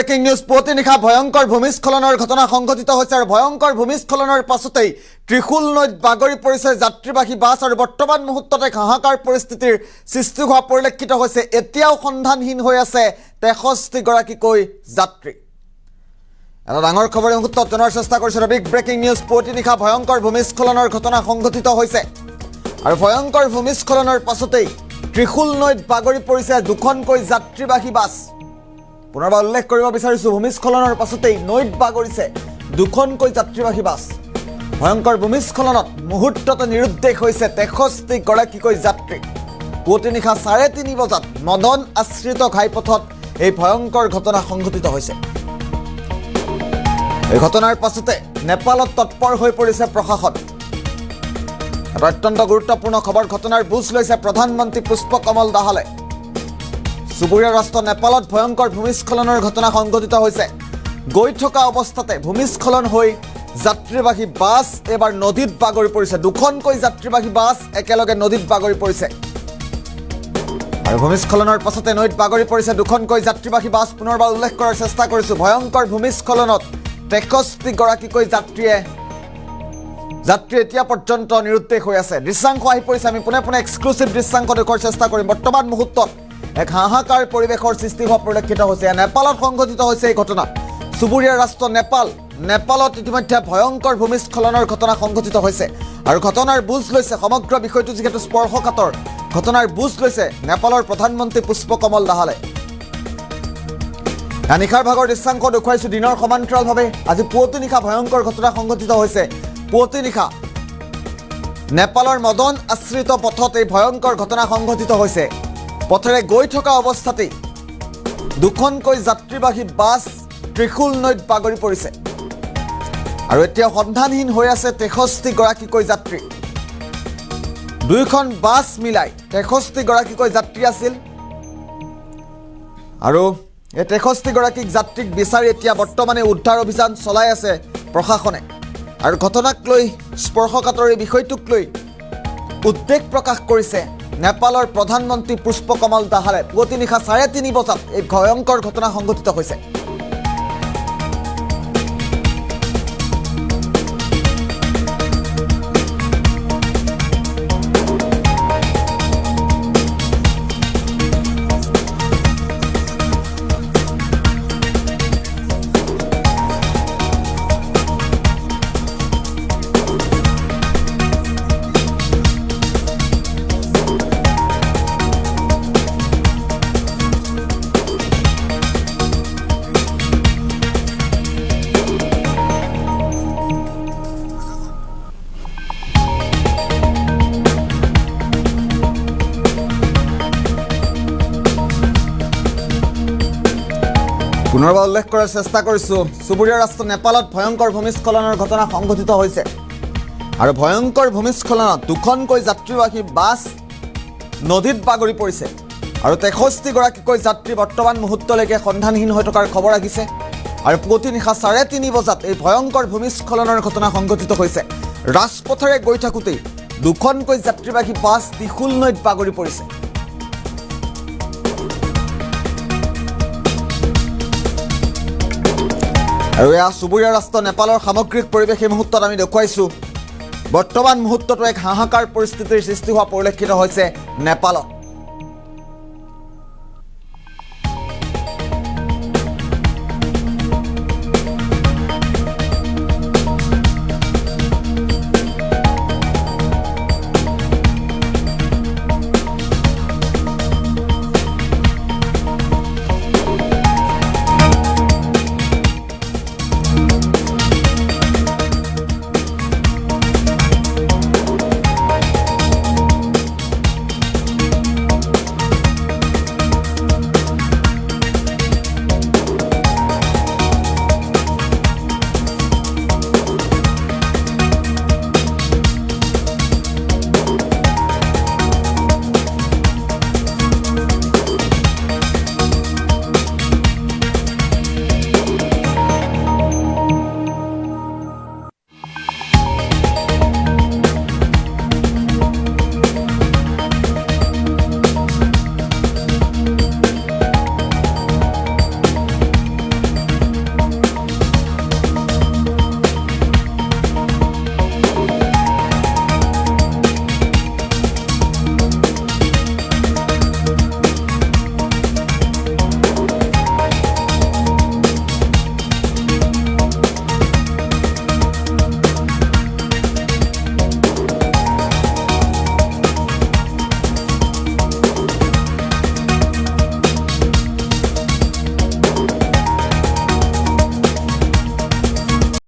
Breaking news পুৱতি নিশা ভয়ংকৰ ভূমিস্খলনৰ ঘটনা সংঘটিত হৈছে আৰু ভয়ংকৰ ভূমিস্খলনৰ পাছতেই ত্ৰিশুল নৈত বাগৰি পৰিছে যাত্ৰীবাহী বাছ আৰু বৰ্তমান মুহূৰ্ততে হাহাকাৰ পৰিস্থিতিৰ সৃষ্টি হোৱা পৰিলক্ষিত হৈছে। এতিয়াও সন্ধানহীন হৈ আছে 63 গৰাকীকৈ যাত্ৰী। এটা ডাঙৰ খবৰৰ মুহূৰ্তত জনাৰ চেষ্টা কৰিছে বিগ ব্ৰেকিং নিউজ পুৱতি নিশা ভয়ংকৰ ভূমিস্খলনৰ ঘটনা সংঘটিত হৈছে আৰু ভয়ংকৰ ভূমিস্খলনৰ পাছতেই ত্ৰিশুল নৈত বাগৰি পৰিছে দুখনকৈ যাত্ৰীবাহী বাছ। পুনৰবাৰ উল্লেখ কৰিব বিচাৰিছোঁ, ভূমিস্খলনৰ পাছতেই নৈত বাগৰিছে দুখনকৈ যাত্ৰীবাহী বাছ। ভয়ংকৰ ভূমিস্খলনত মুহূৰ্ততে নিৰুদ্দেশ হৈছে 63 গৰাকীকৈ যাত্ৰী। পুৱতি নিশা 3:30 বজাত মদন আশ্ৰিত ঘাইপথত এই ভয়ংকৰ ঘটনা সংঘটিত হৈছে। এই ঘটনাৰ পাছতে নেপালত তৎপৰ হৈ পৰিছে প্ৰশাসন। এটা অত্যন্ত গুৰুত্বপূৰ্ণ খবৰ, ঘটনাৰ বুজ লৈছে প্ৰধানমন্ত্ৰী পুষ্পকমল দাহালে। চুবুৰীয়া ৰাষ্ট্ৰ নেপালত ভয়ংকৰ ভূমিস্খলনৰ ঘটনা সংঘটিত হৈছে। গৈ থকা অৱস্থাতে ভূমিস্খলন হৈ যাত্ৰীবাহী বাছ এবাৰ নদীত বাগৰি পৰিছে। দুখনকৈ যাত্ৰীবাহী বাছ একেলগে নদীত বাগৰি পৰিছে আৰু ভূমিস্খলনৰ পাছতে নৈত বাগৰি পৰিছে দুখনকৈ যাত্ৰীবাহী বাছ। পুনৰবাৰ উল্লেখ কৰাৰ চেষ্টা কৰিছোঁ, ভয়ংকৰ ভূমিস্খলনত 63 গৰাকীকৈ যাত্ৰী এতিয়া পৰ্যন্ত নিৰুদ্দেশ হৈ আছে। দৃশ্যাংশ আহি পৰিছে, আমি পোনে পোনে এক্সক্লুচিভ দৃশ্যাংশ দেখুৱাৰ চেষ্টা কৰিম। বৰ্তমান মুহূৰ্তত এক হাহাকাৰ পৰিৱেশৰ সৃষ্টি হোৱা পৰিলক্ষিত হৈছে। নেপালত সংঘটিত হৈছে এই ঘটনা। চুবুৰীয়া ৰাষ্ট্ৰ নেপালত ইতিমধ্যে ভয়ংকৰ ভূমিস্খলনৰ ঘটনা সংঘটিত হৈছে আৰু ঘটনাৰ বুজ লৈছে সমগ্ৰ বিষয়টো যিহেতু স্পৰ্শকাতৰ, ঘটনাৰ বুজ লৈছে নেপালৰ প্ৰধানমন্ত্ৰী পুষ্পকমল দাহালে। নিশাৰ ভাগৰ দৃশ্যাংশ দেখুৱাইছোঁ দিনৰ সমান্তৰালভাৱে। আজি পুৱতি নিশা ভয়ংকৰ ঘটনা সংঘটিত হৈছে। পুৱতি নিশা নেপালৰ মদন আশ্ৰিত পথত এই ভয়ংকৰ ঘটনা সংঘটিত হৈছে। পথেৰে গৈ থকা অৱস্থাতেই দুখনকৈ যাত্ৰীবাহী বাছ ত্ৰিশুল নৈত বাগৰি পৰিছে আৰু এতিয়া সন্ধানহীন হৈ আছে 63 গৰাকীকৈ যাত্ৰী। দুয়োখন বাছ মিলাই 63 গৰাকীকৈ যাত্ৰী আছিল আৰু এই 63 গৰাকী যাত্ৰীক বিচাৰি এতিয়া বৰ্তমানে উদ্ধাৰ অভিযান চলাই আছে প্ৰশাসনে। আৰু ঘটনাক লৈ স্পৰ্শকাতৰ এই বিষয়টোক লৈ উদ্বেগ প্ৰকাশ কৰিছে নেপালৰ প্ৰধানমন্ত্ৰী পুষ্পকমল দাহালে। পুৱতি নিশা 3:30 বজাত এই ভয়ংকৰ ঘটনা সংঘটিত হৈছে। পুনৰবাৰ উল্লেখ কৰাৰ চেষ্টা কৰিছোঁ, চুবুৰীয়া ৰাষ্ট্ৰ নেপালত ভয়ংকৰ ভূমিস্খলনৰ ঘটনা সংঘটিত হৈছে আৰু ভয়ংকৰ ভূমিস্খলনত দুখনকৈ যাত্ৰীবাহী বাছ নদীত বাগৰি পৰিছে আৰু 63 গৰাকীকৈ যাত্ৰী বৰ্তমান মুহূৰ্তলৈকে সন্ধানহীন হৈ থকাৰ খবৰ আহিছে। আৰু পুৱতি নিশা 3:30 বজাত এই ভয়ংকৰ ভূমিস্খলনৰ ঘটনা সংঘটিত হৈছে। ৰাজপথেৰে গৈ থাকোঁতেই দুখনকৈ যাত্ৰীবাহী বাছ ত্ৰিশুল নৈত বাগৰি পৰিছে। আৰু এয়া চুবুৰীয়া ৰাষ্ট্ৰ নেপালৰ সামগ্ৰিক পৰিৱেশ এই মুহূৰ্তত আমি দেখুৱাইছোঁ। বৰ্তমান মুহূৰ্ততো এক হাহাকাৰ পৰিস্থিতিৰ সৃষ্টি হোৱা পৰিলক্ষিত হৈছে নেপালত।